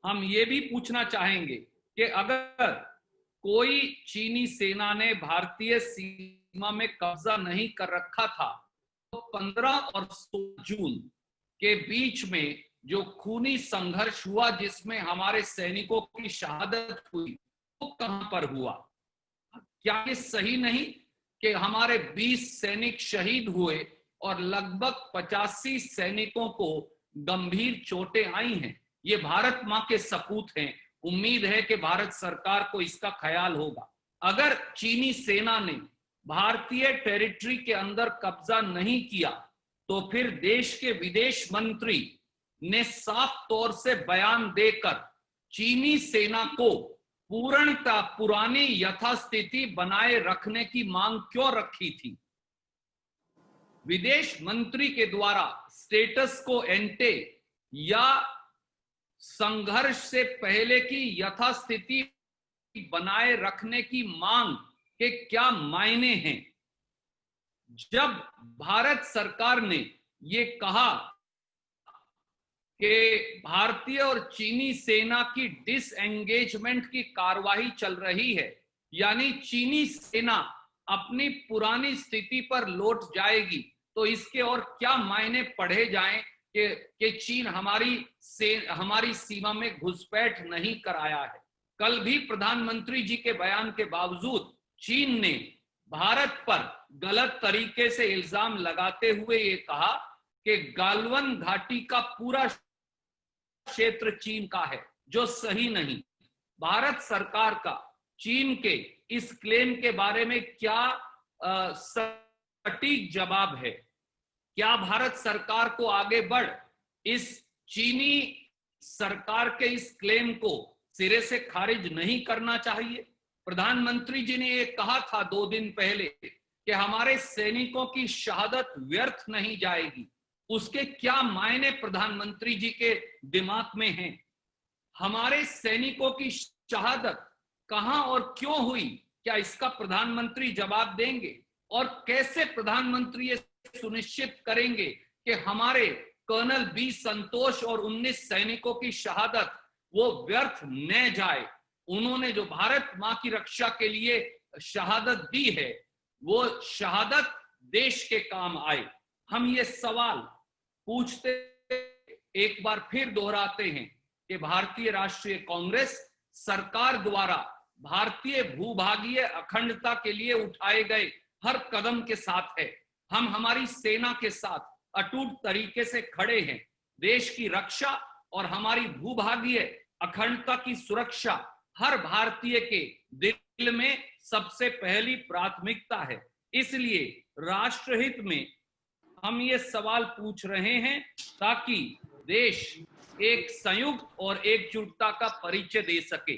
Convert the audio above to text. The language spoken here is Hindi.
हम ये भी पूछना चाहेंगे कि अगर कोई चीनी सेना ने भारतीय सीमा में कब्जा नहीं कर रखा था तो 15 और 16 जून के बीच में जो खूनी संघर्ष हुआ जिसमें हमारे सैनिकों की शहादत हुई वो कहां पर हुआ? क्या ये सही नहीं कि हमारे 20 सैनिक शहीद हुए और लगभग 85 सैनिकों को गंभीर चोटें आई हैं? ये भारत मां के सपूत हैं। उम्मीद है कि भारत सरकार को इसका ख्याल होगा। अगर चीनी सेना ने भारतीय टेरिटरी के अंदर कब्जा नहीं किया तो फिर देश के विदेश मंत्री ने साफ तौर से बयान देकर चीनी सेना को पूर्णतः पुरानी यथास्थिति बनाए रखने की मांग क्यों रखी थी? विदेश मंत्री के द्वारा स्टेटस को एंटे या संघर्ष से पहले की यथास्थिति बनाए रखने की मांग के क्या मायने हैं? जब भारत सरकार ने ये कहा कि भारतीय और चीनी सेना की डिसएंगेजमेंट की कार्यवाही चल रही है, यानी चीनी सेना अपनी पुरानी स्थिति पर लौट जाएगी, तो इसके और क्या मायने पढ़े जाएं कि चीन हमारी सीमा में घुसपैठ नहीं कर आया है। कल भी प्रधानमंत्री जी के बयान के बावजूद चीन ने भारत पर गलत तरीके से इल्जाम लगाते हुए ये कहा कि गालवन घाटी का पूरा क्षेत्र चीन का है, जो सही नहीं। भारत सरकार का चीन के इस क्लेम के बारे में क्या सटीक जवाब है? क्या भारत सरकार को आगे बढ़ इस चीनी सरकार के इस क्लेम को सिरे से खारिज नहीं करना चाहिए? प्रधानमंत्री जी ने ये कहा था 2 दिन पहले कि हमारे सैनिकों की शहादत व्यर्थ नहीं जाएगी। उसके क्या मायने प्रधानमंत्री जी के दिमाग में हैं? हमारे सैनिकों की शहादत कहां और क्यों हुई, क्या इसका प्रधानमंत्री जवाब देंगे? और कैसे प्रधानमंत्री ये सुनिश्चित करेंगे कि हमारे कर्नल बी संतोष और 19 सैनिकों की शहादत वो व्यर्थ न जाए? उन्होंने जो भारत मां की रक्षा के लिए शहादत दी है वो शहादत देश के काम आए। हम ये सवाल पूछते एक बार फिर दोहराते हैं कि भारतीय राष्ट्रीय कांग्रेस सरकार द्वारा भारतीय भूभागीय अखंडता के लिए उठाए गए हर कदम के साथ है। हम हमारी सेना के साथ अटूट तरीके से खड़े हैं। देश की रक्षा और हमारी भूभागीय अखंडता की सुरक्षा हर भारतीय के दिल में सबसे पहली प्राथमिकता है। इसलिए राष्ट्रहित में हम ये सवाल पूछ रहे हैं ताकि देश एक संयुक्त और एकजुटता का परिचय दे सके।